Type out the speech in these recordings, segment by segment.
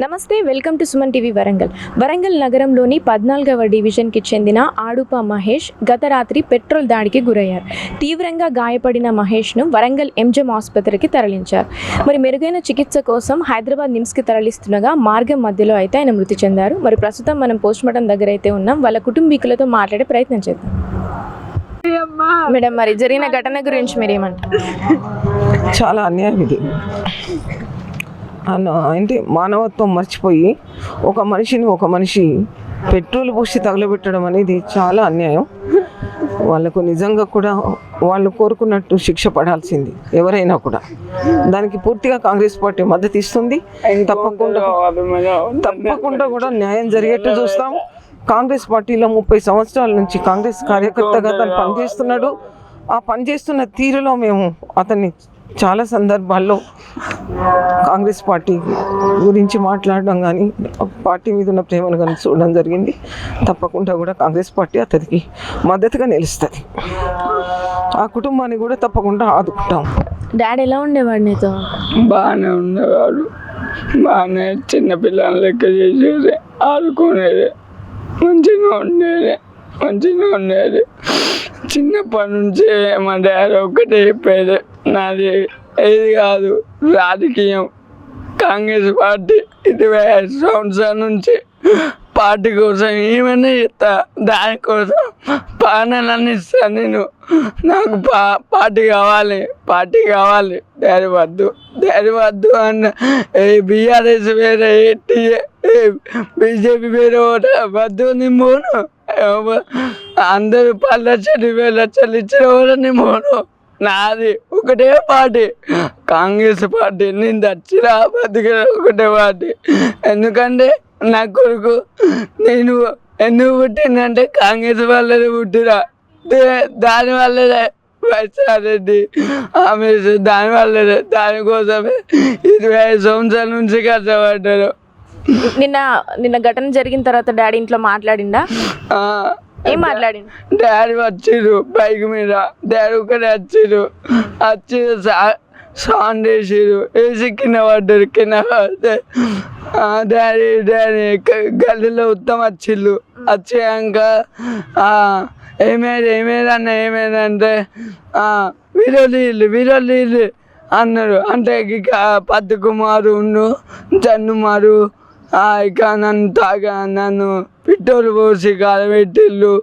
నమస్తే, welcome to Suman TV Warangal. Warangal నగరంలోని 14వ డివిజన్కి చెందిన ఆడుప మహేష్ గత రాత్రి పెట్రోల్ దాడికి గురయ్యారు. తీవ్రంగా గాయపడిన మహేష్ను వరంగల్ ఎంజెం ఆసుపత్రికి తరలించారు. మరి మెరుగైన చికిత్స కోసం హైదరాబాద్ నిమ్స్కి తరలిస్తుండగా మార్గం మధ్యలో అయితే ఆయన మృతి చెందారు. మరి ప్రస్తుతం మనం పోస్ట్మార్టం దగ్గర అయితే ఉన్నాం. వాళ్ళ కుటుంబీకులతో మాట్లాడే ప్రయత్నం చేద్దాం. మేడం, మరి జరిగిన ఘటన గురించి మీరు ఏమంటారు? చాలా అన్యాయం ఇది. ఏంటి మానవత్వం మర్చిపోయి ఒక మనిషి పెట్రోల్ పోసి తగలబెట్టడం అనేది చాలా అన్యాయం. వాళ్ళకు నిజంగా కూడా వాళ్ళు కోరుకున్నట్టు శిక్ష పడాల్సింది ఎవరైనా కూడా. దానికి పూర్తిగా కాంగ్రెస్ పార్టీ మద్దతు ఇస్తుంది. తప్పకుండా కూడా న్యాయం జరిగేట్టు చూస్తాం. కాంగ్రెస్ పార్టీలో 30 సంవత్సరాల నుంచి కాంగ్రెస్ కార్యకర్తగా తను పనిచేస్తున్నాడు. ఆ పనిచేస్తున్న తీరులో మేము అతన్ని చాలా సందర్భాల్లో కాంగ్రెస్ పార్టీ గురించి మాట్లాడడం కానీ పార్టీ మీద ఉన్న ప్రేమను కానీ చూడడం జరిగింది. తప్పకుండా కూడా కాంగ్రెస్ పార్టీ అతనికి మద్దతుగా నిలుస్తుంది. ఆ కుటుంబాన్ని కూడా తప్పకుండా ఆదుకుంటాం. డాడీ ఎలా ఉండేవాడు నీతో? బాగానే ఉండేవాడు. బాగానే చిన్నపిల్లలు లెక్క చేసేది, ఆడుకునేది, మంచిగా ఉండేది. చిన్నప్పటి నుంచి మా డాడీ ఒక్కటే చెప్పేది, నాది ఏది కాదు రాజకీయం, కాంగ్రెస్ పార్టీ 20 సంవత్సరాల నుంచి పార్టీ కోసం ఏమైనా చేస్తా, దానికోసం ప్రాణాలన్నీ ఇస్తాను నేను. నాకు పార్టీ కావాలి. డాడీ వద్దు అన్న బీఆర్ఎస్ వేరే, బీజేపీ వేరే వద్దు నేను పోను. అందరూ 10 లక్షలు 20 లక్షలు ఇచ్చిన కూడా నేను పోను. నాది ఒకటే పార్టీ, కాంగ్రెస్ పార్టీ. నేను దచ్చిరా బతికిన ఒకటే పార్టీ. ఎందుకంటే నా కొడుకు నేను ఎందుకు పుట్టిందంటే కాంగ్రెస్ వాళ్ళని పుట్టిరా. దానివల్లనే వైఎస్ఆర్రెడ్డి ఆమె దానికోసమే 25 సంవత్సరాల నుంచి కష్టపడ్డారు. నిన్న ఘటన జరిగిన తర్వాత డాడీ ఇంట్లో మాట్లాడిండా? ఏం మాట్లాడిండు? డాడీ వచ్చిర్రు బైక్ మీద, డాడీ ఒకటి వచ్చి సౌండ్ వేసి కింద పడ్డారు. కింద పడితే డాడీ గల్లీలో ఉత్తమ వచ్చాక ఏమైందంటే వీరోళ్ళు అన్నారు. అంటే ఇక పద్దు కుమారు జన్నుమారు ఇక నన్ను పిట్టోలు పోసి కాలబెట్టిళ్ళు,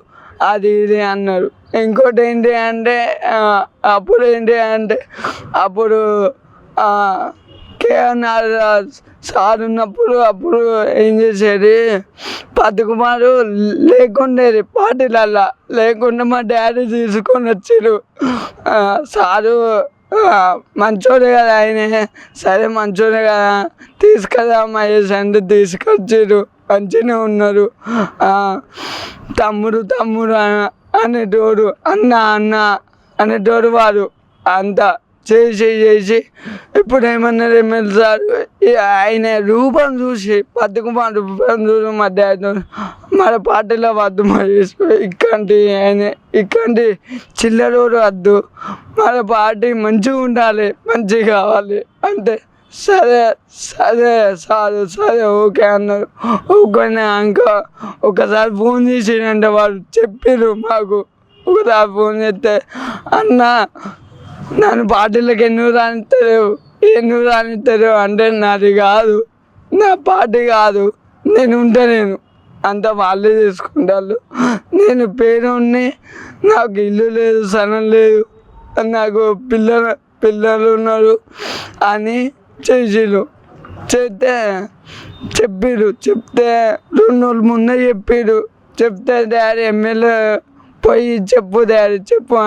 అది ఇది అన్నారు. ఇంకోటి ఏంటి అంటే అప్పుడు కేఎన్ఆర్ సార్ ఉన్నప్పుడు ఏం చేసేది, పద్దుకుమారు లేకుండేది పార్టీలల్లా. లేకుండా మా డాడీ తీసుకొని వచ్చారు. సారు మంచోడే కదా ఆయనే, సరే మంచోడే కదా తీసుకదా మహేష్ అంటే తీసుకొచ్చారు. మంచిగానే ఉన్నారు. తమ్ముడు అనేటోడు, అన్న అనేటోడు. వారు అంతా చేసి ఇప్పుడు ఏమన్నారు ఎమ్మెల్యే సార్, ఆయన రూపం చూసి పద్దుకుమార్ రూపం చూసి మా డాడీ మన పార్టీలో వద్దు మహేష్, ఇక్కడి చిల్లరోడు వద్దు, మన పార్టీ మంచిగా ఉండాలి, మంచిగా కావాలి అంటే సరే ఓకే అన్నారు. ఓకేనాక ఒకసారి ఫోన్ చేసిండంటే వాళ్ళు చెప్పారు మాకు. ఒకసారి ఫోన్ చేస్తే, అన్న నన్ను పార్టీలకు ఎందుకు రానిస్తారు అంటే, నాది కాదు, నా పార్టీ కాదు, నేను అంతా వాళ్ళే చేసుకుంటారు. నేను పేరుని, నాకు ఇల్లు లేదు, సనం లేదు, నాకు పిల్లలు ఉన్నారు అని చెప్తే 2 రోజుల ముందే చెప్తే డాడీ ఎమ్మెల్యే పోయి చెప్పు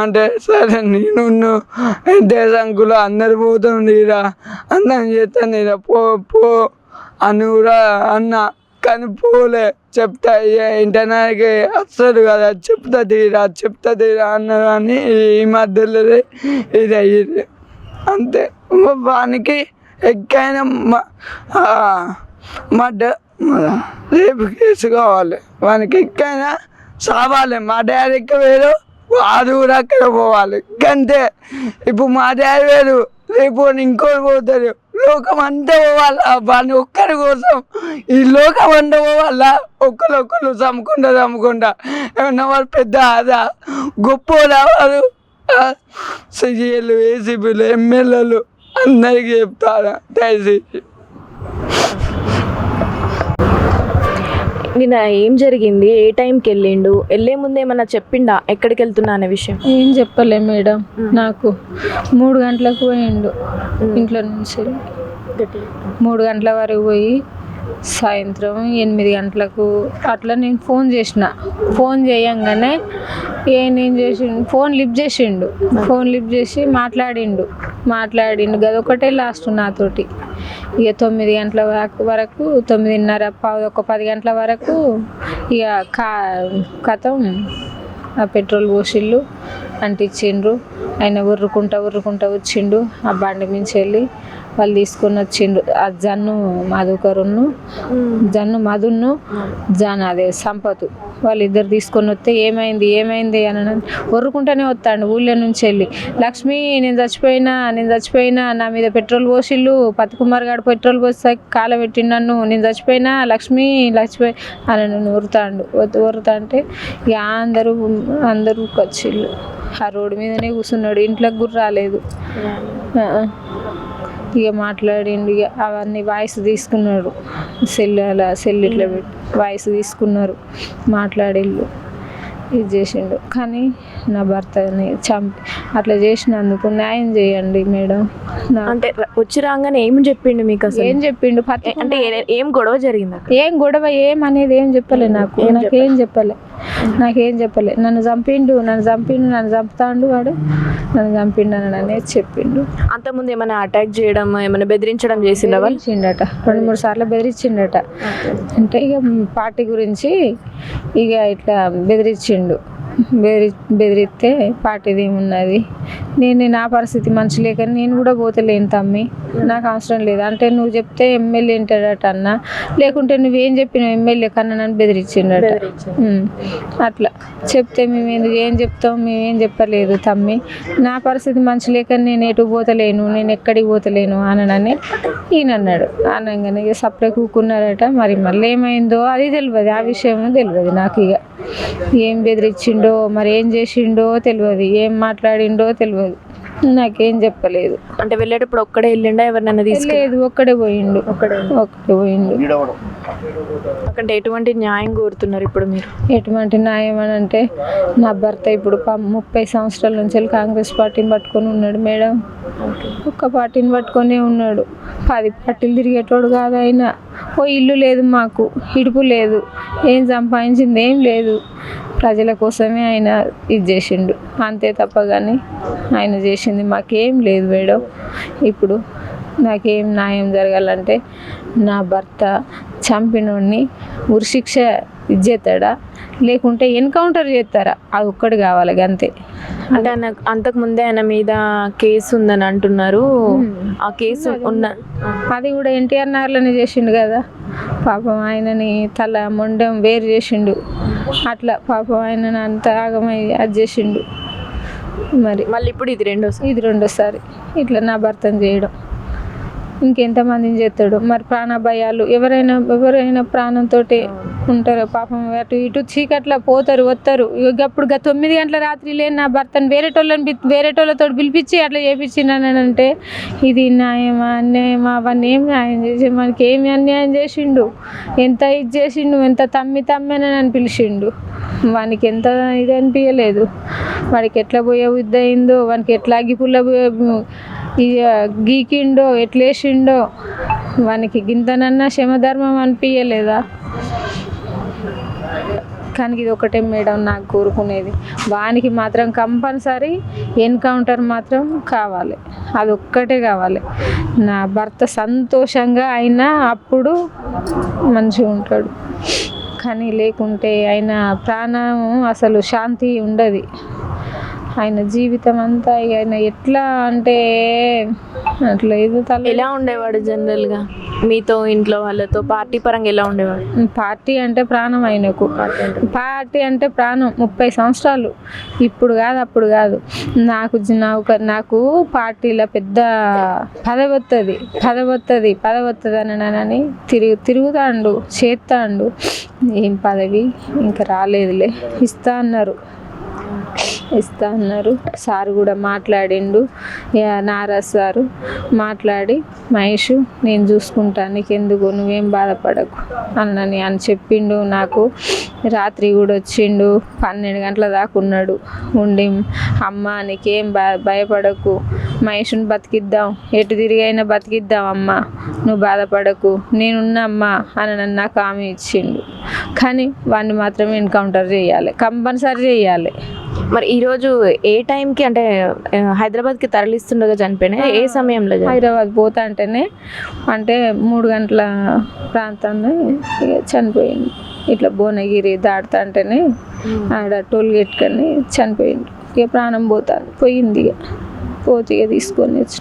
అంటే, సరే నేను దేశంకులు అందరు పోతుండీరా, అందరం చేస్తాను పో అని కూడా అన్న. కానీ పోలే. చెప్తా ఇంటర్నెట్కి వస్తారు కదా, చెప్తా తీరా అన్నారు. కానీ ఈ మధ్యలో ఇది అయ్యింది అంతే. వానికి ఎక్కైనా రేపు కేసు కావాలి, వానికి ఎక్కైనా సావాలి. మా డాడీ ఎక్క వేరు, అది కూడా అక్కడ పోవాలి అంతే. ఇప్పుడు మా డాడీ వేరు, రేపు ఇంకోటి పోతారు, లోకం అంతా పోవాలా వాడిని ఒక్కరి కోసం ఈ లోకం అంతా పోవాలా ఒక్కరు చమ్ముకుంటా ఏమన్నా వాడు పెద్ద ఆదా గొప్పలా వారు సీఎలు ఏసీపీలు ఎమ్మెల్యేలు అందరికీ చెప్తారా దయచేసి. నిన్న ఏం జరిగింది, ఏ టైంకి వెళ్ళిండు, వెళ్ళే ముందు ఏమన్నా చెప్పిండా ఎక్కడికి వెళ్తున్నా అనే విషయం? ఏం చెప్పలే మేడం, నాకు 3 గంటలకు పోయిండు ఇంట్లో నుంచి. 3 గంటల వరకు పోయి సాయంత్రం 8 గంటలకు అట్లా నేను ఫోన్ చేసిన. ఫోన్ చేయంగానే నేను చేసిండు, ఫోన్ లిఫ్ట్ చేసి మాట్లాడిండు గదొకటే లాస్ట్ నాతోటి. ఇక 9 గంటల వరకు 9:30 10 గంటల వరకు ఇక కథం ఆ పెట్రోల్ పోసిళ్ళు అంటించిండ్రు. ఆయన ఉర్రుకుంటా వచ్చిండు. ఆ బండి మించి వెళ్ళి వాళ్ళు తీసుకొని వచ్చిండ్రు. ఆ జన్ను మధును అదే సంపతు వాళ్ళిద్దరు తీసుకొని వస్తే ఏమైంది అని ఒర్రుకుంటూనే వస్తాడు ఊళ్ళో నుంచి వెళ్ళి. లక్ష్మి నేను చచ్చిపోయినా నా మీద పెట్రోల్ పోసిళ్ళు, పతికుమార్ గారు పెట్రోల్ పోసి కాలబెట్టి నన్ను, నేను చచ్చిపోయినా లక్ష్మి అని నన్ను ఒరుతా అంటే ఇక అందరూ వచ్చిళ్ళు. ఆ రోడ్డు మీదనే కూర్చున్నాడు, ఇంట్లోకి కూడా రాలేదు. ఇక మాట్లాడిండు. ఇక అవన్నీ వాయిస్ తీసుకున్నాడు, సెల్ ఇట్లా పెట్టి వాయిస్ తీసుకున్నారు, మాట్లాడిళ్ళు, ఇది చేసిండు. కానీ నా భర్తని చంపి అట్లా చేసినందుకు న్యాయం చేయండి మేడం. అంటే వచ్చి రాగానే ఏం చెప్పిండు మీకు? అసలు ఏం చెప్పిండు అంటే ఏం గొడవ జరిగింది? ఏమనేది ఏం చెప్పలే నాకేం చెప్పలే. నన్ను చంపుతాండు వాడు, నన్ను చంపిండు అని అనేది చెప్పిండు. అంతకుముందు ఏమైనా అటాక్ చేయడం, ఏమైనా బెదిరించడం చేసిండ? 2-3 సార్లు బెదిరించిండట. అంటే ఇక పార్టీ గురించి ఇక ఇట్లా బెదిరిస్తే పార్టీది ఏమున్నది, నా పరిస్థితి మంచి లేక నేను కూడా పోతలేను తమ్మి, నాకు అవసరం లేదు అంటే నువ్వు చెప్తే ఎమ్మెల్యే వింటాడట అన్న, లేకుంటే నువ్వేం చెప్పినావు ఎమ్మెల్యే కన్నా నన్ను బెదిరించిండట. అట్లా చెప్తే ఏం చెప్తాం, మేమేం చెప్పలేదు తమ్మి, నా పరిస్థితి మంచి లేక నేను ఎటు పోతలేను, నేను ఎక్కడికి పోతలేను అనని ఈయన అన్నాడు. అనగానే ఇక సపరే కూకున్నారట. మరి మళ్ళీ ఏమైందో అది తెలియదు, ఆ విషయం తెలియదు నాకు. ఇక ఏం బెదిరించిండో మరి ఏం చేసిండో తెలియదు, ఏం మాట్లాడిండో తెలియదు, నాకేం చెప్పలేదు. అంటే వెళ్ళేటప్పుడు ఒక్కడే వెళ్ళిండా, ఎవరినైనా తీసుకెళ్ళలేదు? ఒక్కడే పోయిండు. అంటే ఎటువంటి న్యాయం కోరుతున్నారు ఇప్పుడు మీరు? ఎటువంటి న్యాయం అని అంటే, నా భర్త ఇప్పుడు 30 సంవత్సరాల నుంచి కాంగ్రెస్ పార్టీని పట్టుకొని ఉన్నాడు మేడం. ఒక్క పార్టీని పట్టుకొనే ఉన్నాడు, 10 పార్టీలు తిరిగేటోడు కాదు ఆయన. ఇల్లు లేదు మాకు, ఇడుపు లేదు, ఏం సంపాదించింది ఏం లేదు. ప్రజల కోసమే ఆయన ఇది చేసిండు అంతే తప్ప కానీ ఆయన చేసింది మాకేం లేదు మేడం. ఇప్పుడు నాకేం న్యాయం జరగాలంటే, నా భర్త చంపినోడిని ఉరిశిక్ష చేస్తాడా, లేకుంటే ఎన్కౌంటర్ చేస్తారా, అది ఒక్కటి కావాలి అంతే. అంటే అంతకుముందే ఆయన మీద కేసు ఉందని అంటున్నారు. ఆ కేసు అది కూడా ఎన్టీఆర్ నగర్లోనే చేసిండు కదా పాపం. ఆయనని తల మొండెం వేరు చేసిండు, అట్లా పాపం ఆయనని అంత ఆగమై అది చేసిండు. మరి మళ్ళీ ఇప్పుడు ఇది రెండోసారి ఇట్లా నా భర్తను చేయడం. ఇంకెంతమందిని చేస్తాడు మరి? ప్రాణభయాలు ఎవరైనా ప్రాణంతో ఉంటారు పాపం. అటు ఇటు చీకట్లా పోతారు వస్తారు. అప్పుడు 9 గంటల రాత్రి లేని నా భర్తను వేరేటోళ్ళతో పిలిపించి అట్లా చేపించిండనంటే ఇది న్యాయమా అన్యాయమా? అవన్నీ ఏం న్యాయం చేసి మనకి ఏమి అన్యాయం చేసిండు? ఎంత ఇది చేసిండు, ఎంత తమ్మినని పిలిచిండు. వానికి ఎంత ఇది అనిపించలేదు, వాడికి ఎట్లా పోయే బుద్ధి అయిందో, వానికి ఎట్లా అగ్గిపుల్ల గీకిండో, ఎట్లేసిండో, వానికి గింతనన్నా క్షమధర్మం అనిపించలేదా? కానీ ఇది ఒకటే మేడం నాకు కోరుకునేది, వానికి మాత్రం కంపల్సరీ ఎన్కౌంటర్ మాత్రం కావాలి, అది ఒక్కటే కావాలి. నా భర్త సంతోషంగా అయినా అప్పుడు మంచిగా ఉంటాడు. కానీ లేకుంటే ఆయన ప్రాణం అసలు శాంతి ఉండదు. ఆయన జీవితం అంతా ఆయన ఎట్లా అంటే అట్లా ఇది ఎలా ఉండేవాడు జనరల్గా? మీతో ఇంట్లో వాళ్ళతో పార్టీ పరంగా ఎలా ఉండేవాడు? పార్టీ అంటే ప్రాణం ఆయనకు. పార్టీ అంటే ప్రాణం. 30 సంవత్సరాలు, ఇప్పుడు కాదు అప్పుడు కాదు. నాకు పార్టీలో పెద్ద పదవి వస్తుంది అని తిరుగుతాండు, చేస్తాండు. ఏం పదవి ఇంకా రాలేదులే, ఇస్తా అన్నారు. సార్ కూడా మాట్లాడిండు, నారాజ్ సారు మాట్లాడి, మహేష్ నేను చూసుకుంటాను, నీకెందుకు, నువ్వేం బాధపడకు అని చెప్పిండు. నాకు రాత్రి కూడా వచ్చిండు, 12 గంటల దాకా ఉన్నాడు. ఉండి అమ్మ నీకేం భయపడకు, మహేష్ని బతికిద్దాం, ఎటు తిరిగైనా బతికిద్దాం అమ్మ, నువ్వు బాధపడకు, నేనున్నా అమ్మ అని నాకు హామీ ఇచ్చిండు. కానీ వాడిని మాత్రం ఎన్కౌంటర్ చేయాలి, కంపల్సరీ చేయాలి. మరి ఈరోజు ఏ టైంకి, అంటే హైదరాబాద్కి తరలిస్తుండగా చనిపోయినా ఏ సమయంలో? హైదరాబాద్ పోతా అంటేనే, అంటే 3 గంటల ప్రాంతాన్ని చనిపోయింది. ఇట్లా భువనగిరి దాటుతా అంటేనే ఆడ టోల్ గేట్ కని చనిపోయింది. ఇక ప్రాణం పోయింది. ఇక తీసుకొని వచ్చి